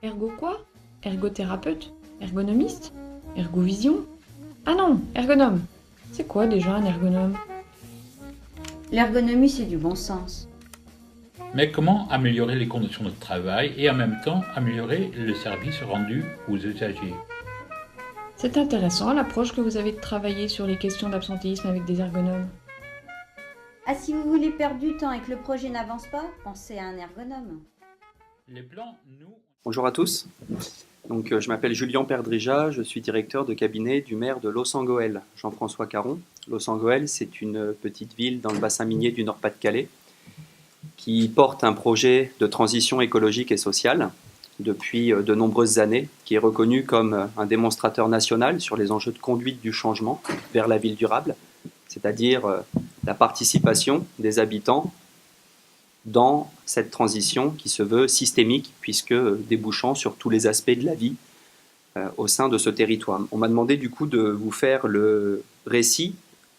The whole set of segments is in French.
Ergo quoi? Ergothérapeute? Ergonomiste? Ergovision? Ah non, ergonome. C'est quoi déjà un ergonome? L'ergonomie, c'est du bon sens. Mais comment améliorer les conditions de travail et en même temps améliorer le service rendu aux usagers? C'est intéressant l'approche que vous avez de travailler sur les questions d'absentéisme avec des ergonomes. Ah, si vous voulez perdre du temps et que le projet n'avance pas, pensez à un ergonome. Les plans, nous... Bonjour à tous. Je m'appelle Julien Perdrija, je suis directeur de cabinet du maire de Loos-en-Gohelle, Jean-François Caron. Loos-en-Gohelle, c'est une petite ville dans le bassin minier du Nord-Pas-de-Calais qui porte un projet de transition écologique et sociale depuis de nombreuses années, qui est reconnu comme un démonstrateur national sur les enjeux de conduite du changement vers la ville durable, c'est-à-dire la participation des habitants dans cette transition qui se veut systémique, puisque débouchant sur tous les aspects de la vie au sein de ce territoire. On m'a demandé du coup de vous faire le récit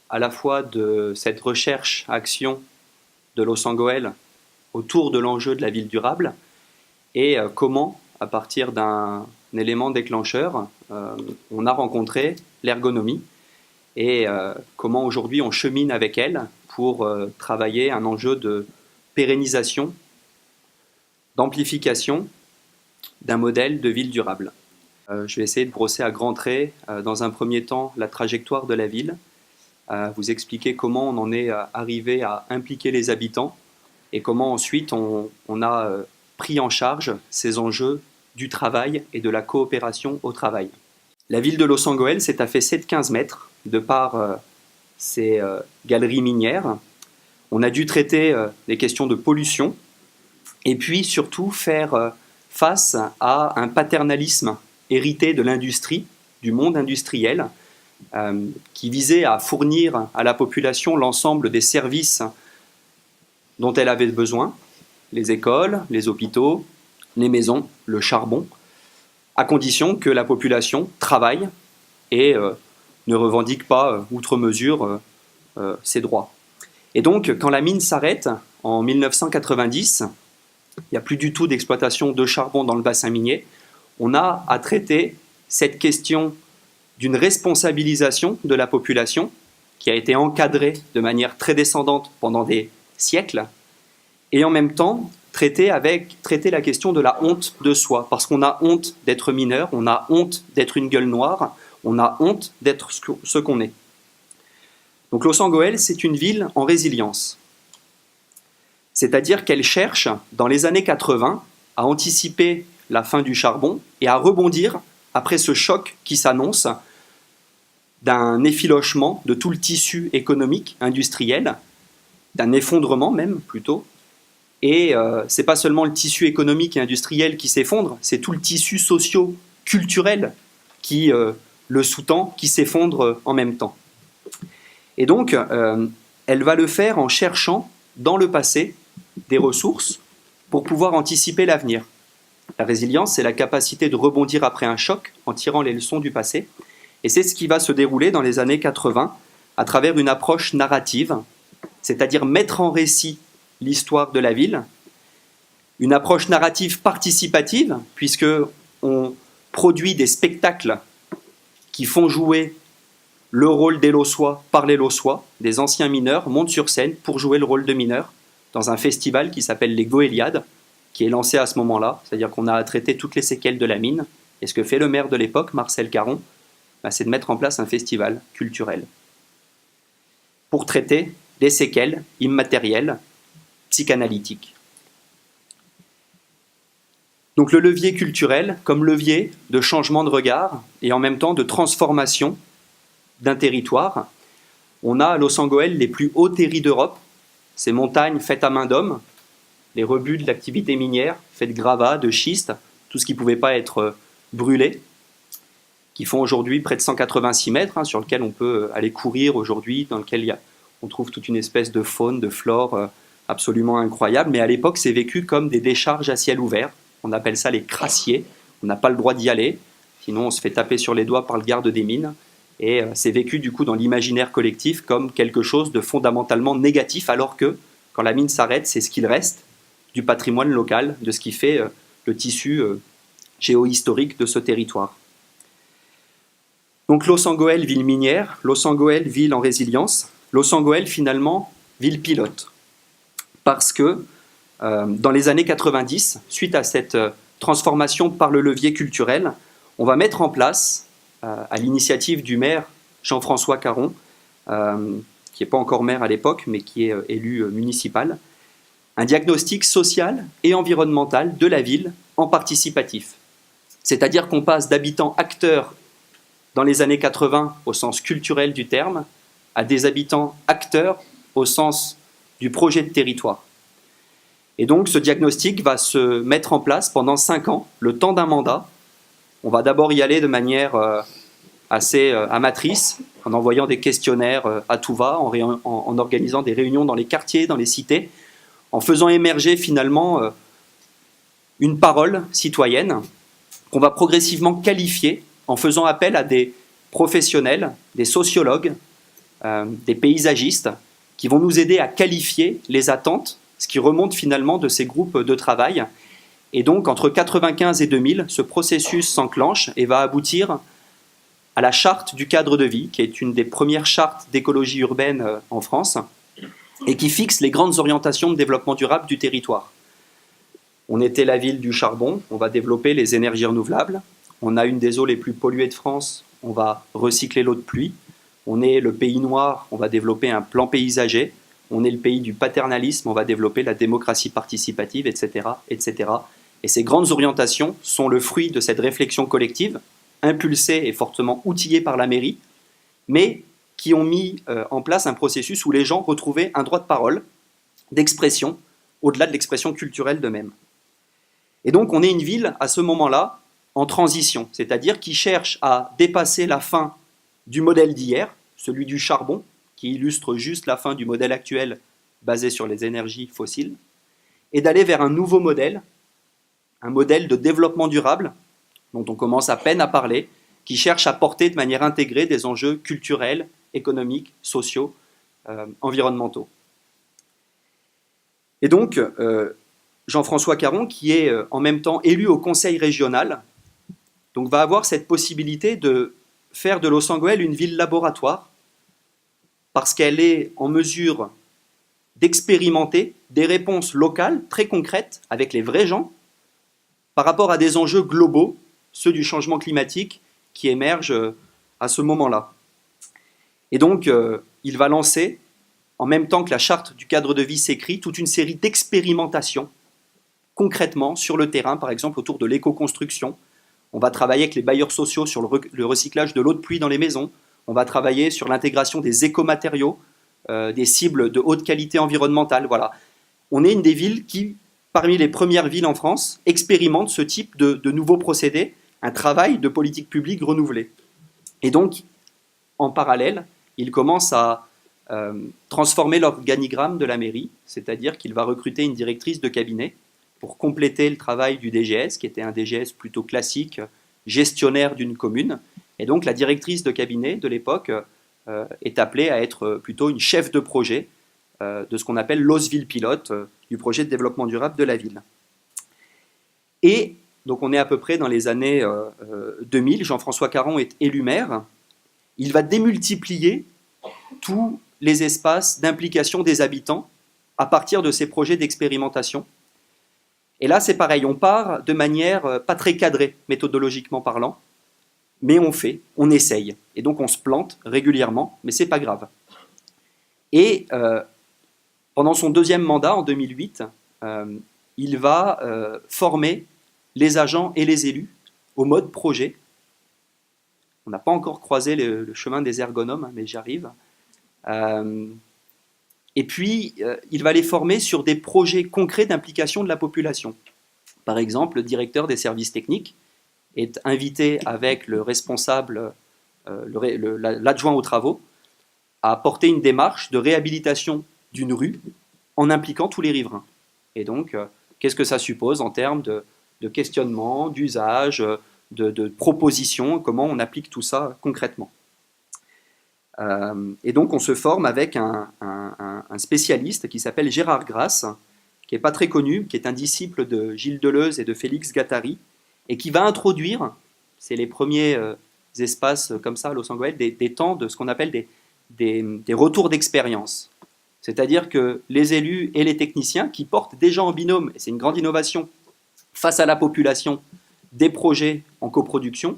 à la fois de cette recherche-action de Loos-en-Gohelle autour de l'enjeu de la ville durable et comment, à partir d'un élément déclencheur, on a rencontré l'ergonomie et comment aujourd'hui on chemine avec elle pour travailler un enjeu de pérennisation, d'amplification d'un modèle de ville durable. Je vais essayer de brosser à grands traits, dans un premier temps, la trajectoire de la ville, vous expliquer comment on en est arrivé à impliquer les habitants et comment ensuite on a pris en charge ces enjeux du travail et de la coopération au travail. La ville de Loos-en-Gohelle s'est affaissée de 15 mètres de par ses galeries minières. On a dû traiter des questions de pollution et puis surtout faire face à un paternalisme hérité de l'industrie, du monde industriel, qui visait à fournir à la population l'ensemble des services dont elle avait besoin, les écoles, les hôpitaux, les maisons, le charbon, à condition que la population travaille et ne revendique pas outre mesure ses droits. Et donc, quand la mine s'arrête en 1990, il n'y a plus du tout d'exploitation de charbon dans le bassin minier, on a à traiter cette question d'une responsabilisation de la population qui a été encadrée de manière très descendante pendant des siècles, et en même temps traiter la question de la honte de soi, parce qu'on a honte d'être mineur, on a honte d'être une gueule noire, on a honte d'être ce qu'on est. Donc Loos-en-Gohelle, c'est une ville en résilience. C'est-à-dire qu'elle cherche, dans les années 80, à anticiper la fin du charbon et à rebondir après ce choc qui s'annonce d'un effilochement de tout le tissu économique, industriel, d'un effondrement même plutôt. Et ce n'est pas seulement le tissu économique et industriel qui s'effondre, c'est tout le tissu socio-culturel qui le sous-tend, qui s'effondre en même temps. Et donc, elle va le faire en cherchant dans le passé des ressources pour pouvoir anticiper l'avenir. La résilience, c'est la capacité de rebondir après un choc en tirant les leçons du passé. Et c'est ce qui va se dérouler dans les années 80 à travers une approche narrative, c'est-à-dire mettre en récit l'histoire de la ville, une approche narrative participative, puisqu'on produit des spectacles qui font jouer le rôle des Loossois par les Loossois, des anciens mineurs montent sur scène pour jouer le rôle de mineurs dans un festival qui s'appelle les Goéliades, qui est lancé à ce moment-là, c'est-à-dire qu'on a à traiter toutes les séquelles de la mine. Et ce que fait le maire de l'époque, Marcel Caron, c'est de mettre en place un festival culturel pour traiter des séquelles immatérielles, psychanalytiques. Donc le levier culturel comme levier de changement de regard et en même temps de transformation d'un territoire. On a à Loos-en-Gohelle les plus hauts terris d'Europe, ces montagnes faites à main d'homme, les rebuts de l'activité minière, faits de gravats, de schiste, tout ce qui ne pouvait pas être brûlé, qui font aujourd'hui près de 186 mètres, sur lequel on peut aller courir aujourd'hui, dans lequel on trouve toute une espèce de faune, de flore absolument incroyable, mais à l'époque c'est vécu comme des décharges à ciel ouvert, on appelle ça les crassiers, on n'a pas le droit d'y aller, sinon on se fait taper sur les doigts par le garde des mines, et c'est vécu du coup dans l'imaginaire collectif comme quelque chose de fondamentalement négatif, alors que quand la mine s'arrête, c'est ce qu'il reste du patrimoine local, de ce qui fait le tissu géohistorique de ce territoire. Donc Loos-en-Gohelle, ville minière, Loos-en-Gohelle, ville en résilience, Loos-en-Gohelle finalement, ville pilote. Parce que dans les années 90, suite à cette transformation par le levier culturel, on va mettre en place, à l'initiative du maire Jean-François Caron, qui n'est pas encore maire à l'époque, mais qui est élu municipal, un diagnostic social et environnemental de la ville en participatif. C'est-à-dire qu'on passe d'habitants acteurs dans les années 80 au sens culturel du terme, à des habitants acteurs au sens du projet de territoire. Et donc ce diagnostic va se mettre en place pendant 5 ans, le temps d'un mandat. On va d'abord y aller de manière assez amatrice, en envoyant des questionnaires à tout va, en organisant des réunions dans les quartiers, dans les cités, en faisant émerger finalement une parole citoyenne qu'on va progressivement qualifier en faisant appel à des professionnels, des sociologues, des paysagistes, qui vont nous aider à qualifier les attentes, ce qui remonte finalement de ces groupes de travail. Et donc, entre 1995 et 2000, ce processus s'enclenche et va aboutir à la charte du cadre de vie, qui est une des premières chartes d'écologie urbaine en France, et qui fixe les grandes orientations de développement durable du territoire. On était la ville du charbon, on va développer les énergies renouvelables. On a une des eaux les plus polluées de France, on va recycler l'eau de pluie. On est le pays noir, on va développer un plan paysager. On est le pays du paternalisme, on va développer la démocratie participative, etc., etc. Et ces grandes orientations sont le fruit de cette réflexion collective, impulsée et fortement outillée par la mairie, mais qui ont mis en place un processus où les gens retrouvaient un droit de parole, d'expression, au-delà de l'expression culturelle d'eux-mêmes. Et donc on est une ville, à ce moment-là, en transition, c'est-à-dire qui cherche à dépasser la fin du modèle d'hier, celui du charbon, qui illustre juste la fin du modèle actuel basé sur les énergies fossiles, et d'aller vers un nouveau modèle, un modèle de développement durable, dont on commence à peine à parler, qui cherche à porter de manière intégrée des enjeux culturels, économiques, sociaux, environnementaux. Et donc, Jean-François Caron, qui est en même temps élu au conseil régional, donc va avoir cette possibilité de faire de Loos-en-Gohelle une ville laboratoire, parce qu'elle est en mesure d'expérimenter des réponses locales, très concrètes, avec les vrais gens, par rapport à des enjeux globaux, ceux du changement climatique, qui émergent à ce moment-là. Et donc, il va lancer, en même temps que la charte du cadre de vie s'écrit, toute une série d'expérimentations, concrètement, sur le terrain, par exemple, autour de l'éco-construction. On va travailler avec les bailleurs sociaux sur le recyclage de l'eau de pluie dans les maisons. On va travailler sur l'intégration des écomatériaux, des cibles de haute qualité environnementale. Voilà. On est une des villes qui, parmi les premières villes en France, expérimente ce type de nouveaux procédés, un travail de politique publique renouvelé. Et donc, en parallèle, il commence à transformer l'organigramme de la mairie, c'est-à-dire qu'il va recruter une directrice de cabinet pour compléter le travail du DGS, qui était un DGS plutôt classique, gestionnaire d'une commune. Et donc la directrice de cabinet de l'époque est appelée à être plutôt une chef de projet de ce qu'on appelle Loos Ville Pilote, du projet de développement durable de la ville. Et donc on est à peu près dans les années 2000, Jean-François Caron est élu maire. Il va démultiplier tous les espaces d'implication des habitants à partir de ces projets d'expérimentation. Et là, c'est pareil, on part de manière pas très cadrée, méthodologiquement parlant, mais on fait, on essaye. Et donc on se plante régulièrement, mais c'est pas grave. Et pendant son deuxième mandat, en 2008, il va former les agents et les élus au mode projet. On n'a pas encore croisé le chemin des ergonomes, mais j'y arrive. Et puis, il va les former sur des projets concrets d'implication de la population. Par exemple, le directeur des services techniques est invité avec le responsable, l'adjoint aux travaux, à porter une démarche de réhabilitation d'une rue en impliquant tous les riverains. Et donc, qu'est-ce que ça suppose en termes de questionnement, d'usage, de propositions, comment on applique tout ça concrètement. Et donc on se forme avec un spécialiste qui s'appelle Gérard Grasse, qui n'est pas très connu, qui est un disciple de Gilles Deleuze et de Félix Guattari, et qui va introduire, c'est les premiers espaces comme ça à Los Angeles, des temps de ce qu'on appelle des retours d'expérience. C'est-à-dire que les élus et les techniciens qui portent déjà en binôme, et c'est une grande innovation, face à la population, des projets en coproduction,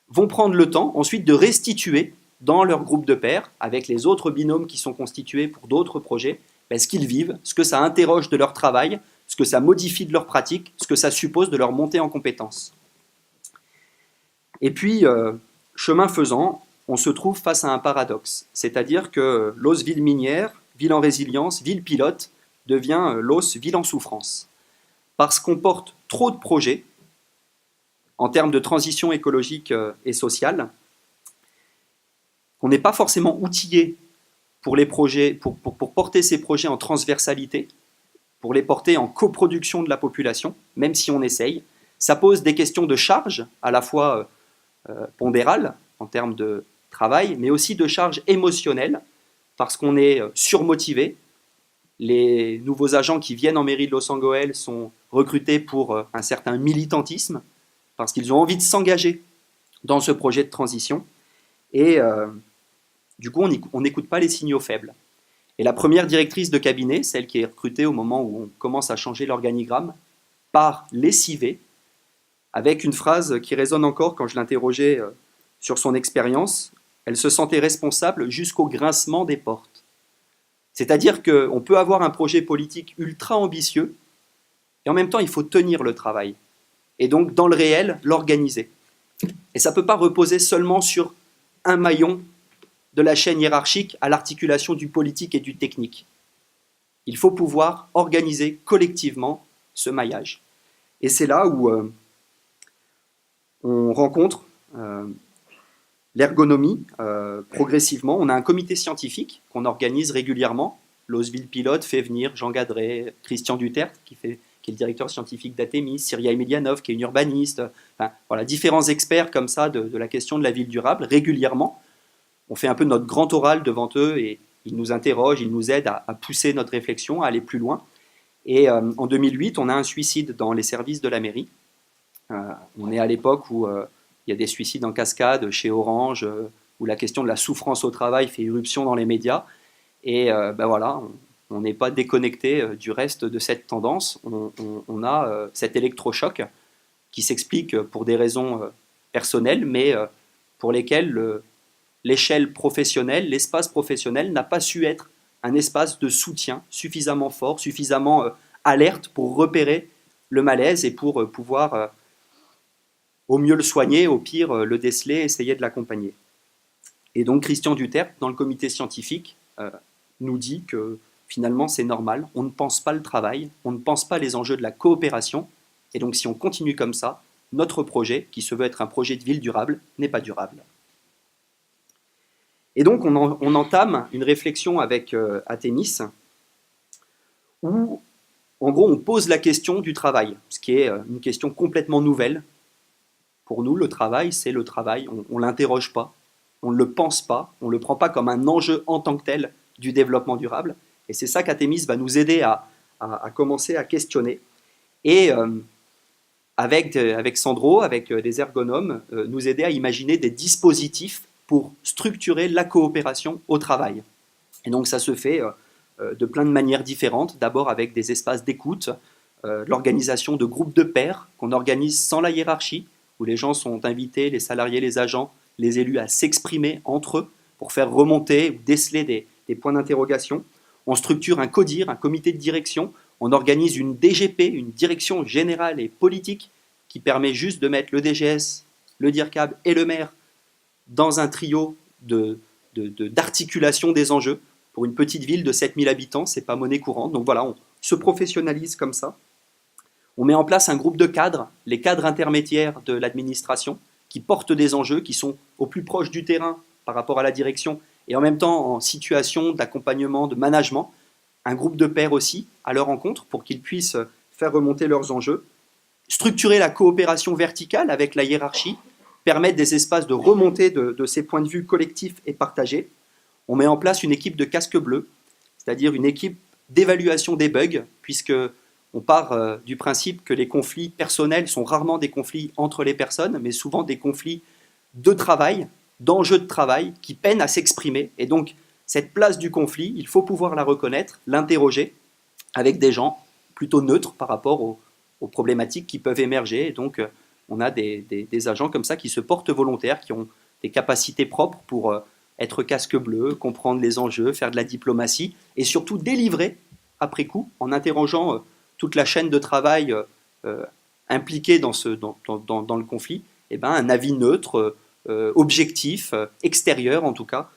vont prendre le temps ensuite de restituer dans leur groupe de pairs, avec les autres binômes qui sont constitués pour d'autres projets, ce qu'ils vivent, ce que ça interroge de leur travail, ce que ça modifie de leur pratique, ce que ça suppose de leur montée en compétences. Et puis, chemin faisant, on se trouve face à un paradoxe, c'est-à-dire que Los ville minière, ville en résilience, ville pilote, devient Los ville en souffrance. Parce qu'on porte trop de projets en termes de transition écologique et sociale, qu'on n'est pas forcément outillé pour les projets, pour porter ces projets en transversalité, pour les porter en coproduction de la population, même si on essaye. Ça pose des questions de charge, à la fois pondérales, en termes de travail, mais aussi de charge émotionnelle, parce qu'on est surmotivé. Les nouveaux agents qui viennent en mairie de Los Angeles sont recrutés pour un certain militantisme, parce qu'ils ont envie de s'engager dans ce projet de transition. Et du coup, on n'écoute pas les signaux faibles. Et la première directrice de cabinet, celle qui est recrutée au moment où on commence à changer l'organigramme, part lessivée, avec une phrase qui résonne encore quand je l'interrogeais sur son expérience. Elle se sentait responsable jusqu'au grincement des portes. C'est-à-dire qu'on peut avoir un projet politique ultra ambitieux, et en même temps, il faut tenir le travail. Et donc, dans le réel, l'organiser. Et ça ne peut pas reposer seulement sur un maillon de la chaîne hiérarchique à l'articulation du politique et du technique. Il faut pouvoir organiser collectivement ce maillage. Et c'est là où on rencontre l'ergonomie progressivement. On a un comité scientifique qu'on organise régulièrement. Losville Pilote fait venir Jean Gadret, Christian Duterte, qui est le directeur scientifique d'Atemis, Syria Emilianov, qui est une urbaniste, enfin, voilà, différents experts comme ça de la question de la ville durable, régulièrement. On fait un peu notre grand oral devant eux et ils nous interrogent, ils nous aident à pousser notre réflexion, à aller plus loin. Et en 2008, on a un suicide dans les services de la mairie. On est à l'époque où il y a des suicides en cascade chez Orange, où la question de la souffrance au travail fait irruption dans les médias. Et voilà, on n'est pas déconnecté du reste de cette tendance. On a cet électrochoc qui s'explique pour des raisons personnelles, mais pour lesquelles l'échelle professionnelle, l'espace professionnel n'a pas su être un espace de soutien suffisamment fort, suffisamment alerte pour repérer le malaise et pour pouvoir au mieux le soigner, au pire le déceler, essayer de l'accompagner. Et donc Christian Duterte, dans le comité scientifique, nous dit que finalement c'est normal, on ne pense pas le travail, on ne pense pas les enjeux de la coopération, et donc si on continue comme ça, notre projet, qui se veut être un projet de ville durable, n'est pas durable. Et donc on entame une réflexion avec Atemis, où en gros on pose la question du travail, ce qui est une question complètement nouvelle. Pour nous, le travail, c'est le travail, on ne l'interroge pas, on ne le pense pas, on ne le prend pas comme un enjeu en tant que tel du développement durable. Et c'est ça qu'Atemis va nous aider à commencer à questionner. Et avec Sandro, avec des ergonomes, nous aider à imaginer des dispositifs pour structurer la coopération au travail. Et donc ça se fait de plein de manières différentes, d'abord avec des espaces d'écoute, l'organisation de groupes de pairs qu'on organise sans la hiérarchie, où les gens sont invités, les salariés, les agents, les élus, à s'exprimer entre eux pour faire remonter ou déceler des points d'interrogation. On structure un CODIR, un comité de direction, on organise une DGP, une direction générale et politique, qui permet juste de mettre le DGS, le DIRCAB et le maire dans un trio d'articulation des enjeux. Pour une petite ville de 7000 habitants, ce n'est pas monnaie courante. Donc voilà, on se professionnalise comme ça. On met en place un groupe de cadres, les cadres intermédiaires de l'administration, qui portent des enjeux, qui sont au plus proche du terrain par rapport à la direction, et en même temps en situation d'accompagnement, de management. Un groupe de pairs aussi, à leur rencontre, pour qu'ils puissent faire remonter leurs enjeux. Structurer la coopération verticale avec la hiérarchie, permettre des espaces de remontée de ces points de vue collectifs et partagés. On met en place une équipe de casque bleu, c'est-à-dire une équipe d'évaluation des bugs, puisque on part du principe que les conflits personnels sont rarement des conflits entre les personnes, mais souvent des conflits de travail, d'enjeux de travail, qui peinent à s'exprimer. Et donc, cette place du conflit, il faut pouvoir la reconnaître, l'interroger avec des gens plutôt neutres par rapport aux problématiques qui peuvent émerger. Et donc, on a des agents comme ça qui se portent volontaires, qui ont des capacités propres pour être casque bleu, comprendre les enjeux, faire de la diplomatie et surtout délivrer après coup, en interrogeant toute la chaîne de travail impliquée dans le conflit, eh ben, un avis neutre, objectif, extérieur en tout cas,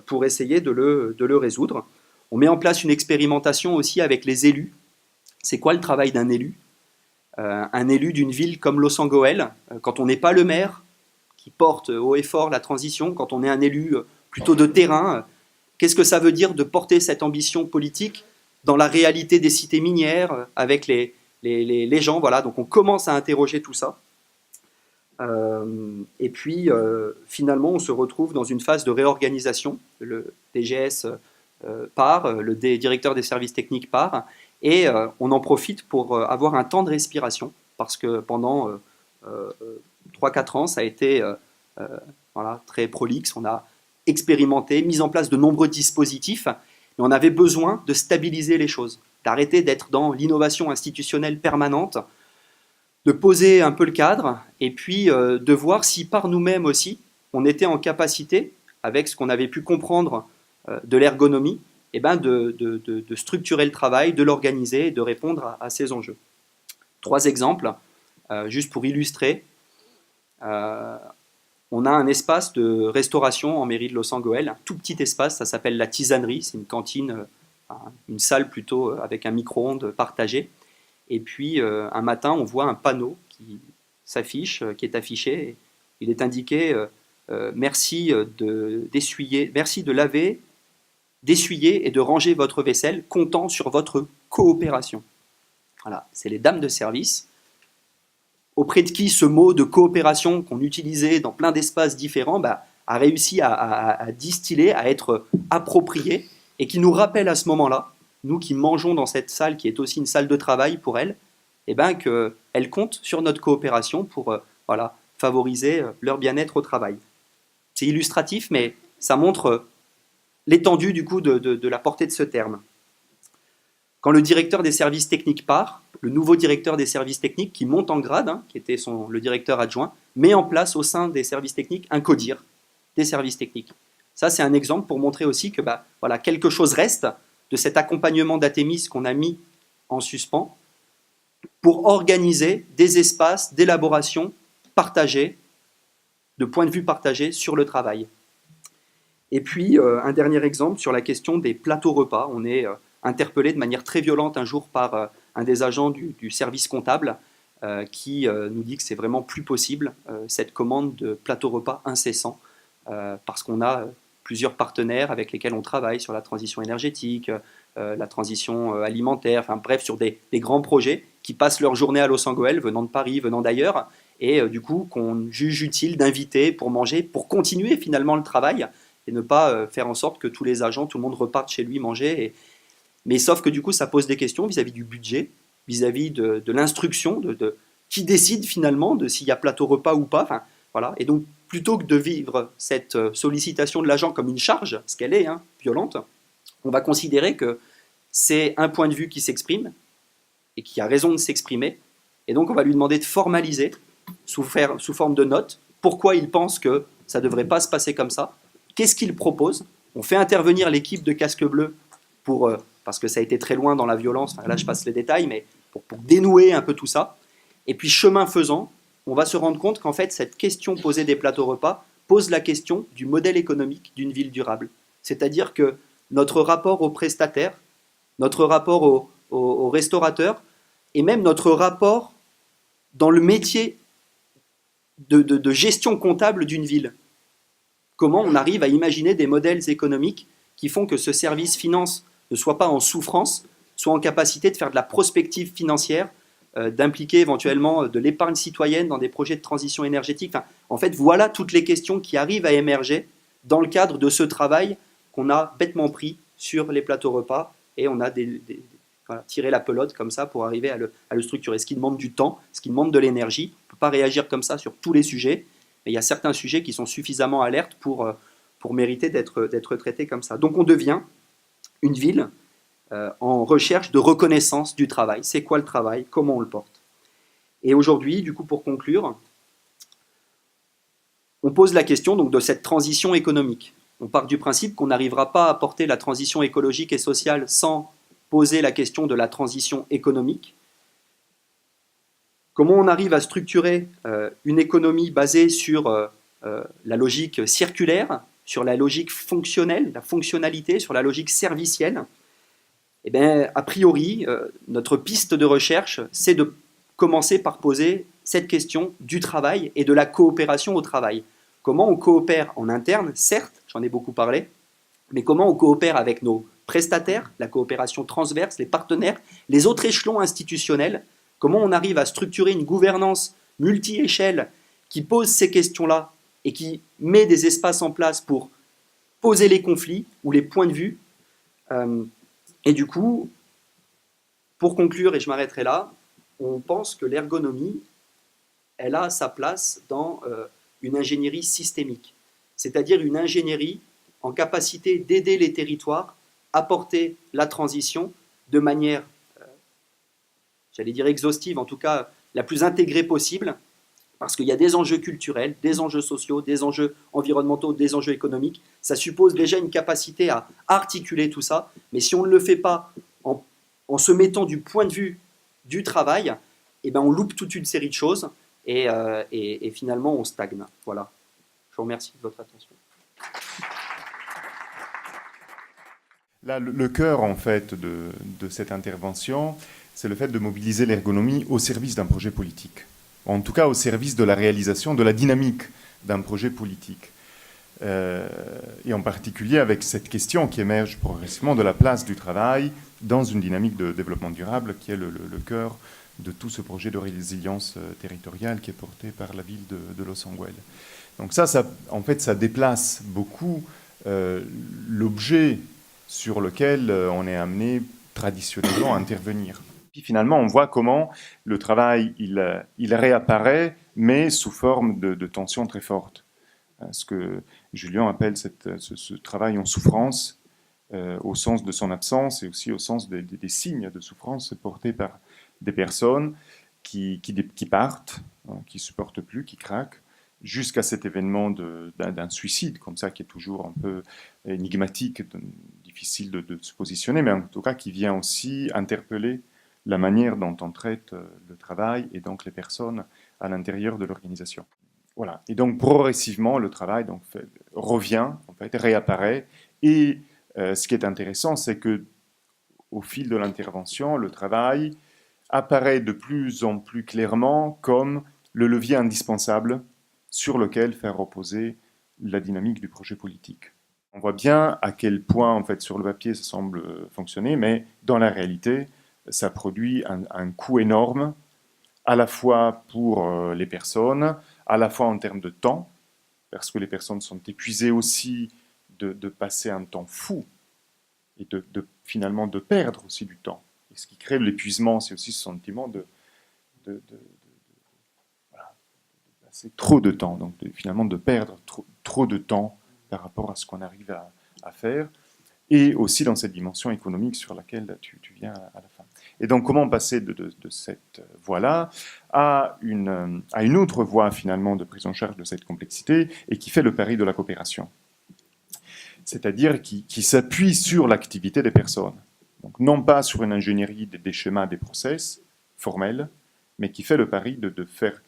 pour essayer de le résoudre. On met en place une expérimentation aussi avec les élus. C'est quoi le travail d'un élu ? Un élu d'une ville comme Loos-en-Gohelle, quand on n'est pas le maire, qui porte haut et fort la transition, quand on est un élu plutôt de terrain, qu'est-ce que ça veut dire de porter cette ambition politique dans la réalité des cités minières, avec les gens, voilà. Donc on commence à interroger tout ça. Et puis, finalement, on se retrouve dans une phase de réorganisation. Le DGS part, le directeur des services techniques part, et on en profite pour avoir un temps de respiration, parce que pendant 3-4 ans, ça a été voilà, très prolixe. On a expérimenté, mis en place de nombreux dispositifs, mais on avait besoin de stabiliser les choses, d'arrêter d'être dans l'innovation institutionnelle permanente, de poser un peu le cadre, et puis de voir si par nous-mêmes aussi, on était en capacité, avec ce qu'on avait pu comprendre de l'ergonomie, eh ben de structurer le travail, de l'organiser et de répondre à ces enjeux. 3 exemples, juste pour illustrer. On a un espace de restauration en mairie de Loos-en-Gohelle, un tout petit espace, ça s'appelle la tisanerie, c'est une cantine, une salle plutôt avec un micro-ondes partagé. Et puis un matin, on voit un panneau qui s'affiche, qui est affiché. Il est indiqué merci d'essuyer, merci de laver, d'essuyer et de ranger votre vaisselle, comptant sur votre coopération. Voilà, c'est les dames de service, auprès de qui ce mot de coopération qu'on utilisait dans plein d'espaces différents a réussi à distiller, à être approprié, et qui nous rappelle à ce moment-là, nous qui mangeons dans cette salle, qui est aussi une salle de travail pour elle, eh ben, qu'elle compte sur notre coopération pour voilà, favoriser leur bien-être au travail. C'est illustratif, mais ça montre l'étendue du coup de la portée de ce terme. Quand le directeur des services techniques part, le nouveau directeur des services techniques qui monte en grade, qui était le directeur adjoint, met en place au sein des services techniques un CODIR des services techniques. Ça, c'est un exemple pour montrer aussi que voilà, quelque chose reste de cet accompagnement d'Athémis qu'on a mis en suspens pour organiser des espaces d'élaboration partagés, de points de vue partagés sur le travail. Et puis, un dernier exemple sur la question des plateaux repas. On est interpellé de manière très violente un jour par un des agents du service comptable qui nous dit que c'est vraiment plus possible, cette commande de plateaux repas incessants, parce qu'on a plusieurs partenaires avec lesquels on travaille sur la transition énergétique, la transition alimentaire, enfin bref, sur des grands projets qui passent leur journée à Loos-en-Gohelle, venant de Paris, venant d'ailleurs, et du coup qu'on juge utile d'inviter pour manger, pour continuer finalement le travail, et ne pas faire en sorte que tous les agents, tout le monde reparte chez lui manger. Mais sauf que du coup, ça pose des questions vis-à-vis du budget, vis-à-vis de l'instruction, de qui décide finalement de s'il y a plateau repas ou pas. Enfin, voilà. Et donc, plutôt que de vivre cette sollicitation de l'agent comme une charge, ce qu'elle est, violente, on va considérer que c'est un point de vue qui s'exprime et qui a raison de s'exprimer. Et donc, on va lui demander de formaliser sous forme de notes pourquoi il pense que ça ne devrait pas se passer comme ça. Qu'est-ce qu'il propose ? On fait intervenir l'équipe de Casque Bleu parce que ça a été très loin dans la violence. Enfin, là, je passe les détails, mais pour dénouer un peu tout ça. Et puis, chemin faisant, on va se rendre compte qu'en fait, cette question posée des plateaux repas pose la question du modèle économique d'une ville durable. C'est-à-dire que notre rapport aux prestataires, notre rapport aux restaurateurs, et même notre rapport dans le métier de gestion comptable d'une ville. Comment on arrive à imaginer des modèles économiques qui font que ce service finance ne soit pas en souffrance, soit en capacité de faire de la prospective financière, d'impliquer éventuellement de l'épargne citoyenne dans des projets de transition énergétique. Enfin, en fait, voilà toutes les questions qui arrivent à émerger dans le cadre de ce travail qu'on a bêtement pris sur les plateaux repas. Et on a voilà, tirer la pelote comme ça pour arriver à le structurer. Ce qui demande du temps, ce qui demande de l'énergie. On ne peut pas réagir comme ça sur tous les sujets, mais il y a certains sujets qui sont suffisamment alertes pour mériter d'être traités comme ça. Donc on devient une ville en recherche de reconnaissance du travail. C'est quoi le travail? Comment on le porte? Et aujourd'hui, du coup, pour conclure, on pose la question donc, de cette transition économique. On part du principe qu'on n'arrivera pas à porter la transition écologique et sociale sans poser la question de la transition économique. Comment on arrive à structurer une économie basée sur la logique circulaire, sur la logique fonctionnelle, la fonctionnalité, sur la logique servicielle? Eh bien, a priori, notre piste de recherche, c'est de commencer par poser cette question du travail et de la coopération au travail. Comment on coopère en interne, certes, j'en ai beaucoup parlé, mais comment on coopère avec nos prestataires, la coopération transverse, les partenaires, les autres échelons institutionnels, comment on arrive à structurer une gouvernance multi-échelle qui pose ces questions-là et qui met des espaces en place pour poser les conflits ou les points de vue. Et du coup, pour conclure, et je m'arrêterai là, on pense que l'ergonomie, elle a sa place dans une ingénierie systémique, c'est-à-dire une ingénierie en capacité d'aider les territoires à porter la transition de manière, j'allais dire exhaustive, en tout cas la plus intégrée possible, parce qu'il y a des enjeux culturels, des enjeux sociaux, des enjeux environnementaux, des enjeux économiques. Ça suppose déjà une capacité à articuler tout ça, mais si on ne le fait pas en se mettant du point de vue du travail, eh ben on loupe toute une série de choses et finalement on stagne. Voilà. Je vous remercie de votre attention. Là, le cœur en fait de cette intervention, c'est le fait de mobiliser l'ergonomie au service d'un projet politique. En tout cas au service de la réalisation, de la dynamique d'un projet politique. Et en particulier avec cette question qui émerge progressivement de la place du travail dans une dynamique de développement durable qui est le cœur de tout ce projet de résilience territoriale qui est porté par la ville de Los Angeles. Donc ça, en fait, ça déplace beaucoup l'objet sur lequel on est amené traditionnellement à intervenir. Puis finalement, on voit comment le travail, il réapparaît, mais sous forme de tensions très fortes. Ce que Julien appelle ce travail en souffrance, au sens de son absence et aussi au sens des signes de souffrance portés par des personnes qui partent, qui ne supportent plus, qui craquent, jusqu'à cet événement d'un suicide, comme ça, qui est toujours un peu énigmatique, difficile de se positionner, mais en tout cas qui vient aussi interpeller la manière dont on traite le travail et donc les personnes à l'intérieur de l'organisation. Voilà. Et donc progressivement, le travail donc, revient, en fait, réapparaît. Et ce qui est intéressant, c'est que au fil de l'intervention, le travail apparaît de plus en plus clairement comme le levier indispensable sur lequel faire reposer la dynamique du projet politique. On voit bien à quel point, en fait, sur le papier, ça semble fonctionner, mais dans la réalité, ça produit un coût énorme, à la fois pour les personnes, à la fois en termes de temps, parce que les personnes sont épuisées aussi de passer un temps fou et finalement de perdre aussi du temps. Et ce qui crée l'épuisement, c'est aussi ce sentiment de passer trop de temps, donc finalement de perdre trop de temps par rapport à ce qu'on arrive à faire, et aussi dans cette dimension économique sur laquelle tu viens à la fin. Et donc comment passer de cette voie-là à une autre voie finalement de prise en charge de cette complexité et qui fait le pari de la coopération, c'est-à-dire qui s'appuie sur l'activité des personnes. Donc non pas sur une ingénierie des schémas, des process formels, mais qui fait le pari de faire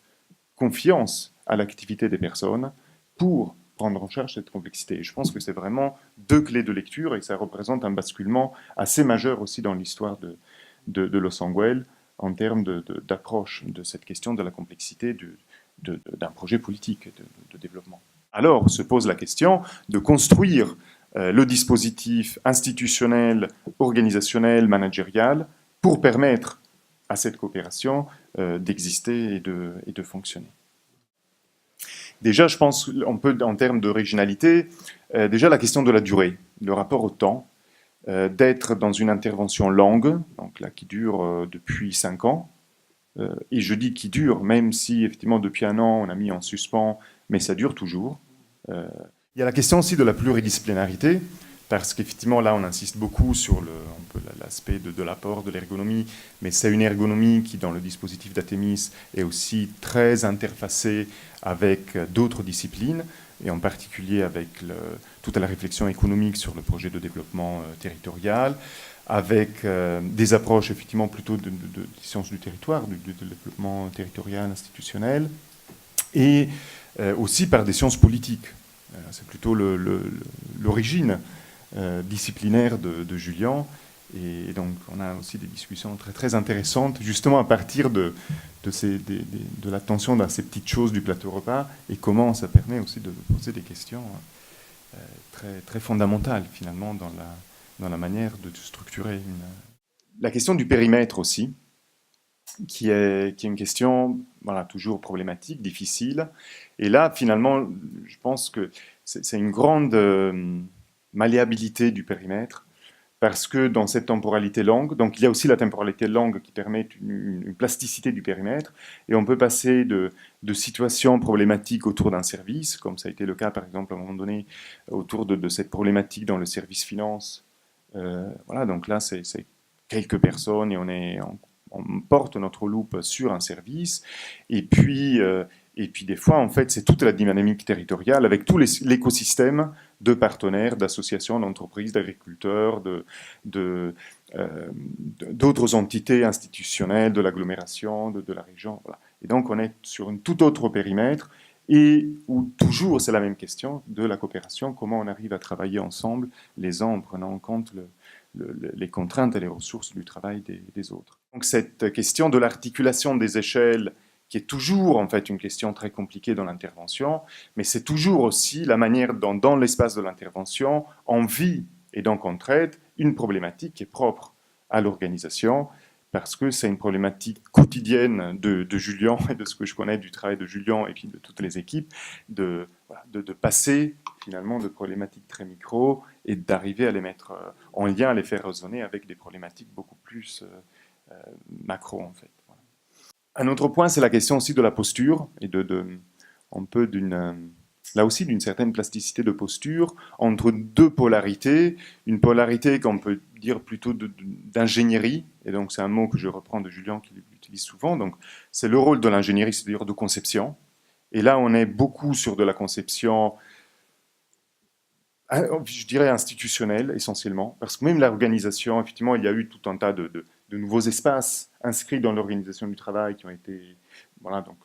confiance à l'activité des personnes pour prendre en charge cette complexité. Et je pense que c'est vraiment deux clés de lecture et ça représente un basculement assez majeur aussi dans l'histoire de Los Angeles en termes d'approche de cette question de la complexité d'un projet politique de développement. Alors se pose la question de construire le dispositif institutionnel, organisationnel, managérial pour permettre à cette coopération d'exister et de fonctionner. Déjà, je pense, on peut, en termes d'originalité, déjà la question de la durée, le rapport au temps, d'être dans une intervention longue, donc là qui dure depuis 5 ans. Et je dis qui dure, même si effectivement depuis 1 an on a mis en suspens, mais ça dure toujours. Il y a la question aussi de la pluridisciplinarité, parce qu'effectivement là on insiste beaucoup sur l'aspect de l'apport de l'ergonomie, mais c'est une ergonomie qui dans le dispositif d'Artemis est aussi très interfacée avec d'autres disciplines, et en particulier avec toute la réflexion économique sur le projet de développement territorial, avec des approches effectivement plutôt de sciences du territoire, du développement territorial institutionnel, et aussi par des sciences politiques. C'est plutôt l'origine disciplinaire de Julian, et donc on a aussi des discussions très, très intéressantes, justement à partir de l'attention dans ces petites choses du plateau repas, et comment ça permet aussi de poser des questions très, très fondamentales finalement dans la manière de structurer la question du périmètre aussi, qui est une question toujours problématique, difficile. Et là, finalement, je pense que c'est une grande malléabilité du périmètre, parce que dans cette temporalité longue, donc il y a aussi la temporalité longue qui permet une plasticité du périmètre, et on peut passer de situations problématiques autour d'un service, comme ça a été le cas par exemple à un moment donné autour de cette problématique dans le service finance. Donc là c'est quelques personnes et on porte notre loupe sur un service, et puis des fois, en fait, c'est toute la dynamique territoriale avec tout l'écosystème de partenaires, d'associations, d'entreprises, d'agriculteurs, d'autres entités institutionnelles, de l'agglomération, de la région. Voilà. Et donc, on est sur un tout autre périmètre, et où toujours, c'est la même question de la coopération, comment on arrive à travailler ensemble, les uns en prenant en compte les contraintes et les ressources du travail des autres. Donc cette question de l'articulation des échelles, qui est toujours en fait une question très compliquée dans l'intervention, mais c'est toujours aussi la manière dont dans l'espace de l'intervention, on vit et donc on traite une problématique qui est propre à l'organisation, parce que c'est une problématique quotidienne de Julian et de ce que je connais du travail de Julian et puis de toutes les équipes, de passer finalement de problématiques très micro et d'arriver à les mettre en lien, à les faire résonner avec des problématiques beaucoup plus macro en fait. Voilà. Un autre point, c'est la question aussi de la posture et là aussi d'une certaine plasticité de posture entre deux polarités. Une polarité qu'on peut dire plutôt d'ingénierie, et donc c'est un mot que je reprends de Julian qui l'utilise souvent, donc c'est le rôle de l'ingénierie, c'est-à-dire de conception. Et là, on est beaucoup sur de la conception, je dirais institutionnelle essentiellement, parce que même l'organisation, effectivement, il y a eu tout un tas de nouveaux espaces inscrits dans l'organisation du travail qui ont été... Voilà, donc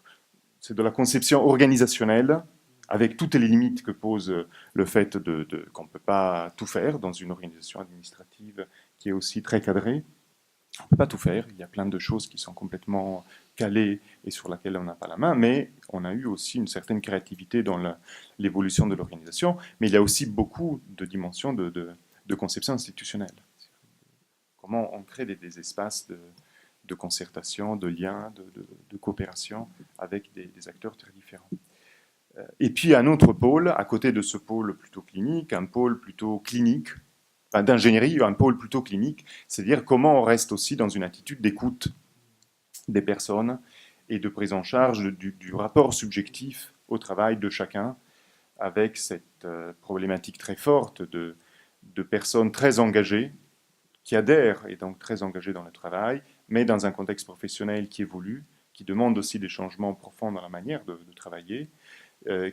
c'est de la conception organisationnelle, avec toutes les limites que pose le fait qu'on ne peut pas tout faire dans une organisation administrative qui est aussi très cadrée. On ne peut pas tout faire, il y a plein de choses qui sont complètement calées et sur lesquelles on n'a pas la main, mais on a eu aussi une certaine créativité dans l'évolution de l'organisation, mais il y a aussi beaucoup de dimensions de conception institutionnelle. Comment on crée des espaces de concertation, de liens, de coopération avec des acteurs très différents. Et puis un autre pôle, à côté de ce pôle plutôt clinique, un pôle plutôt clinique, enfin, d'ingénierie, un pôle plutôt clinique, c'est-à-dire comment on reste aussi dans une attitude d'écoute des personnes et de prise en charge du rapport subjectif au travail de chacun, avec cette problématique très forte de personnes très engagées, qui adhèrent et donc très engagées dans le travail, mais dans un contexte professionnel qui évolue, qui demande aussi des changements profonds dans la manière de travailler,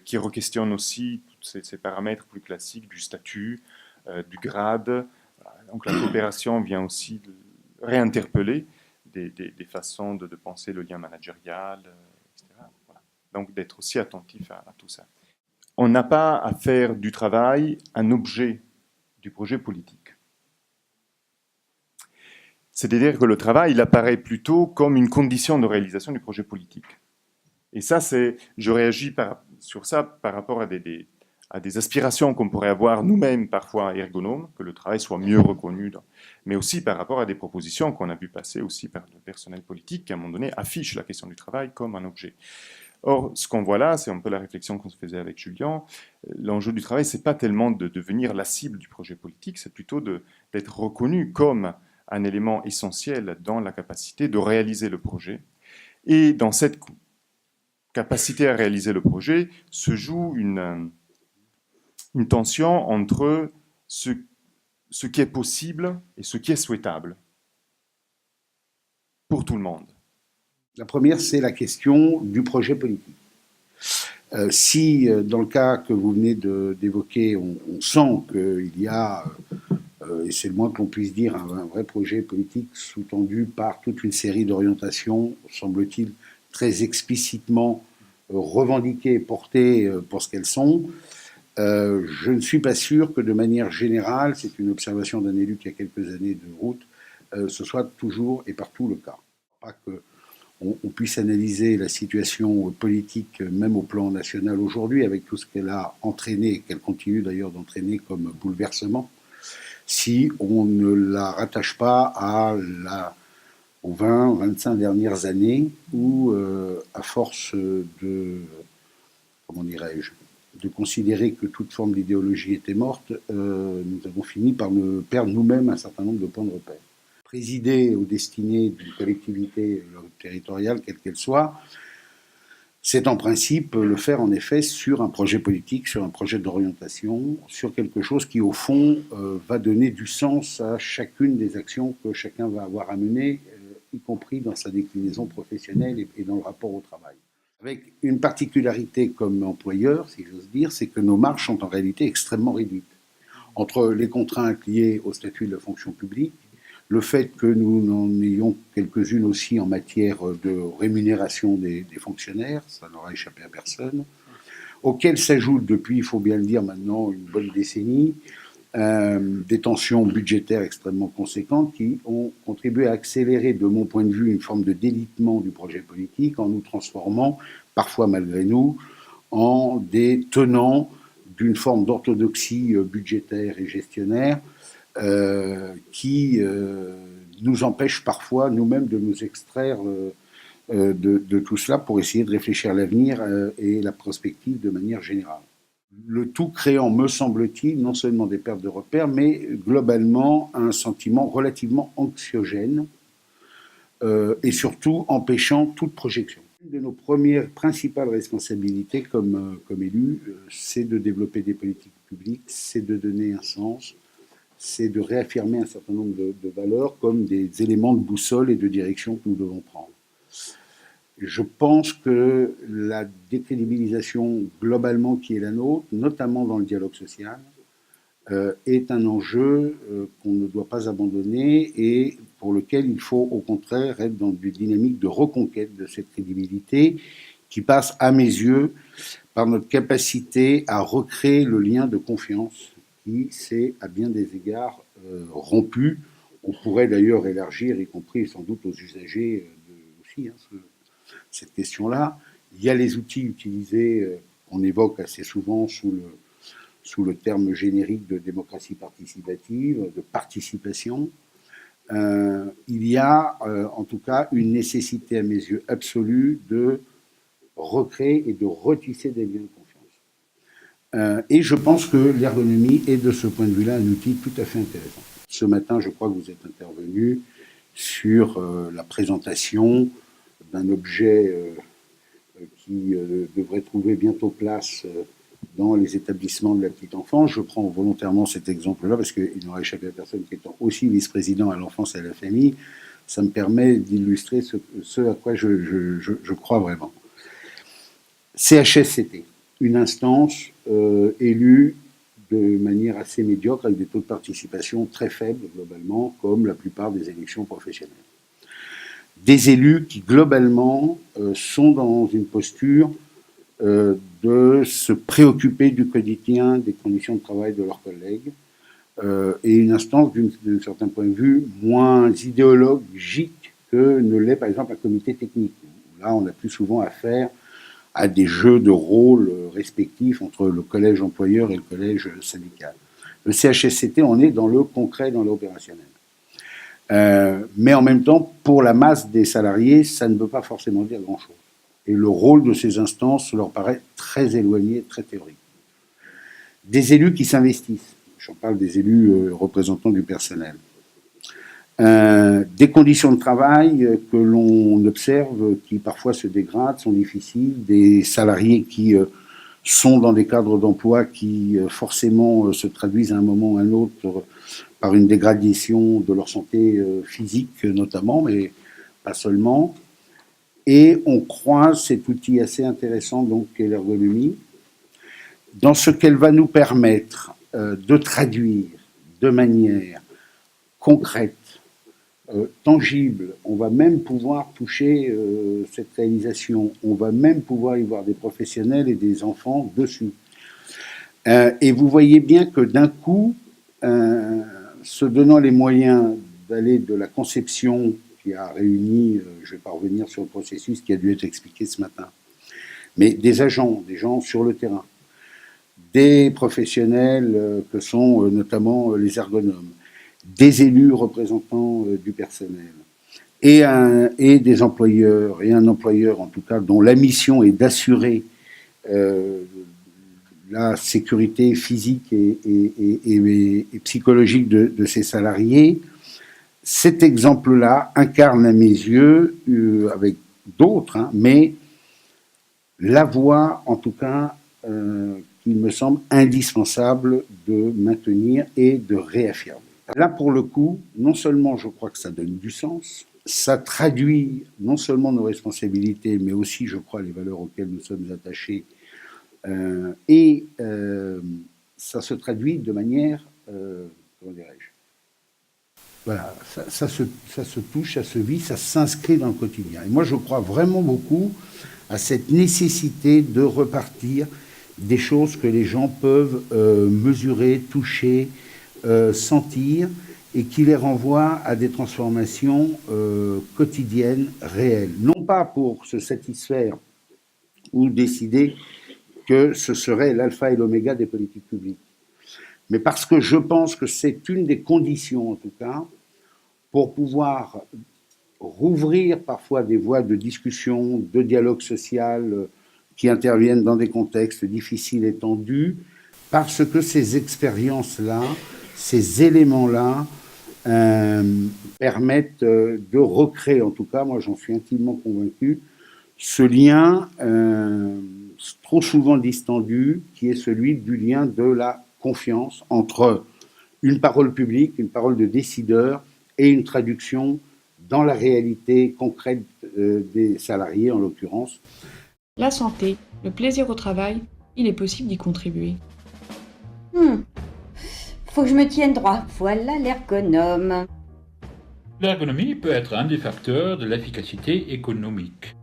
qui requestionne aussi tous ces paramètres plus classiques du statut, du grade. Donc la coopération vient aussi réinterpeller des façons de penser le lien managérial, etc. Voilà. Donc d'être aussi attentif à tout ça. On n'a pas à faire du travail un objet du projet politique. C'est-à-dire que le travail, il apparaît plutôt comme une condition de réalisation du projet politique. Et ça, je réagis sur ça par rapport à des aspirations qu'on pourrait avoir nous-mêmes parfois ergonomes, que le travail soit mieux reconnu, mais aussi par rapport à des propositions qu'on a vu passer aussi par le personnel politique qui à un moment donné affiche la question du travail comme un objet. Or, ce qu'on voit là, c'est un peu la réflexion qu'on se faisait avec Julien. L'enjeu du travail, c'est pas tellement de devenir la cible du projet politique, c'est plutôt d'être reconnu comme un élément essentiel dans la capacité de réaliser le projet. Et dans cette capacité à réaliser le projet se joue une tension entre ce qui est possible et ce qui est souhaitable pour tout le monde. La première, c'est la question du projet politique. Si, dans le cas que vous venez d'évoquer, on sent qu'il y a, et c'est le moins qu'on puisse dire, un vrai projet politique sous-tendu par toute une série d'orientations, semble-t-il, très explicitement revendiquées, portées pour ce qu'elles sont, je ne suis pas sûr que de manière générale, c'est une observation d'un élu qui a quelques années de route, ce soit toujours et partout le cas. Pas qu'on puisse analyser la situation politique, même au plan national aujourd'hui, avec tout ce qu'elle a entraîné, qu'elle continue d'ailleurs d'entraîner comme bouleversement, si on ne la rattache pas aux 20, 25 dernières années, où, à force de, comment dirais-je, de considérer que toute forme d'idéologie était morte, nous avons fini par perdre nous-mêmes un certain nombre de points de repère. Présider aux destinées d'une collectivité territoriale, quelle qu'elle soit, c'est en principe le faire en effet sur un projet politique, sur un projet d'orientation, sur quelque chose qui au fond va donner du sens à chacune des actions que chacun va avoir à mener, y compris dans sa déclinaison professionnelle et dans le rapport au travail. Avec une particularité comme employeur, si j'ose dire, c'est que nos marges sont en réalité extrêmement réduites. Entre les contraintes liées au statut de la fonction publique, le fait que nous en ayons quelques-unes aussi en matière de rémunération des fonctionnaires, ça n'aura échappé à personne, auxquelles s'ajoutent depuis, il faut bien le dire maintenant, une bonne décennie, des tensions budgétaires extrêmement conséquentes qui ont contribué à accélérer, de mon point de vue, une forme de délitement du projet politique en nous transformant, parfois malgré nous, en des tenants d'une forme d'orthodoxie budgétaire et gestionnaire qui nous empêche parfois nous-mêmes de nous extraire de tout cela pour essayer de réfléchir à l'avenir et la prospective de manière générale. Le tout créant, me semble-t-il, non seulement des pertes de repères, mais globalement un sentiment relativement anxiogène et surtout empêchant toute projection. Une de nos premières principales responsabilités comme élus, c'est de développer des politiques publiques, c'est de donner un sens, c'est de réaffirmer un certain nombre de valeurs comme des éléments de boussole et de direction que nous devons prendre. Je pense que la décrédibilisation globalement qui est la nôtre, notamment dans le dialogue social, est un enjeu qu'on ne doit pas abandonner et pour lequel il faut au contraire être dans une dynamique de reconquête de cette crédibilité qui passe à mes yeux par notre capacité à recréer le lien de confiance qui s'est à bien des égards rompu. On pourrait d'ailleurs élargir, y compris sans doute aux usagers aussi, cette question-là. Il y a les outils utilisés, qu'on évoque assez souvent sous le terme générique de démocratie participative, de participation. Il y a en tout cas une nécessité à mes yeux absolue de recréer et de retisser des liens de confiance. Et je pense que l'ergonomie est de ce point de vue-là un outil tout à fait intéressant. Ce matin, je crois que vous êtes intervenu sur la présentation d'un objet qui devrait trouver bientôt place dans les établissements de la petite enfance. Je prends volontairement cet exemple-là parce qu'il n'aura échappé à personne qu'étant aussi vice-président à l'enfance et à la famille, ça me permet d'illustrer ce à quoi je crois vraiment. CHSCT, une instance élue de manière assez médiocre avec des taux de participation très faibles globalement, comme la plupart des élections professionnelles. Des élus qui globalement sont dans une posture de se préoccuper du quotidien, des conditions de travail de leurs collègues, et une instance d'un certain point de vue moins idéologique que ne l'est par exemple un comité technique. Là, on a plus souvent affaire à des jeux de rôle respectifs entre le collège employeur et le collège syndical. Le CHSCT, on est dans le concret, dans l'opérationnel. Mais en même temps, pour la masse des salariés, ça ne veut pas forcément dire grand-chose. Et le rôle de ces instances leur paraît très éloigné, très théorique. Des élus qui s'investissent. J'en parle des élus représentants du personnel. Des conditions de travail que l'on observe qui parfois se dégradent, sont difficiles. Des salariés qui sont dans des cadres d'emploi qui forcément se traduisent à un moment ou à un autre par une dégradation de leur santé physique notamment, mais pas seulement. Et on croise cet outil assez intéressant donc qu'est l'ergonomie dans ce qu'elle va nous permettre de traduire de manière concrète, tangible. On va même pouvoir toucher cette réalisation. On va même pouvoir y voir des professionnels et des enfants dessus. Et vous voyez bien que d'un coup, se donnant les moyens d'aller de la conception qui a réuni, je ne vais pas revenir sur le processus qui a dû être expliqué ce matin, mais des agents, des gens sur le terrain, des professionnels que sont notamment les ergonomes, des élus représentants du personnel, et des employeurs, et un employeur en tout cas dont la mission est d'assurer la sécurité physique et psychologique de ses salariés. Cet exemple-là incarne à mes yeux, avec d'autres, mais la voie, en tout cas, qu'il me semble indispensable de maintenir et de réaffirmer. Là, pour le coup, non seulement je crois que ça donne du sens, ça traduit non seulement nos responsabilités, mais aussi, je crois, les valeurs auxquelles nous sommes attachés, et ça se traduit de manière, comment dirais-je, voilà, ça se touche, ça se vit, ça s'inscrit dans le quotidien. Et moi, je crois vraiment beaucoup à cette nécessité de repartir des choses que les gens peuvent mesurer, toucher, sentir, et qui les renvoient à des transformations quotidiennes, réelles. Non pas pour se satisfaire ou décider que ce serait l'alpha et l'oméga des politiques publiques, mais parce que je pense que c'est une des conditions, en tout cas, pour pouvoir rouvrir parfois des voies de discussion, de dialogue social qui interviennent dans des contextes difficiles et tendus, parce que ces expériences-là, ces éléments-là permettent de recréer, en tout cas, moi j'en suis intimement convaincu, ce lien trop souvent distendu, qui est celui du lien de la confiance entre une parole publique, une parole de décideur et une traduction dans la réalité concrète des salariés, en l'occurrence. La santé, le plaisir au travail, il est possible d'y contribuer. Faut que je me tienne droit. Voilà l'ergonome. L'ergonomie peut être un des facteurs de l'efficacité économique.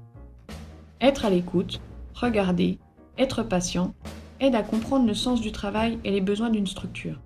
Être à l'écoute, regarder, être patient, aide à comprendre le sens du travail et les besoins d'une structure.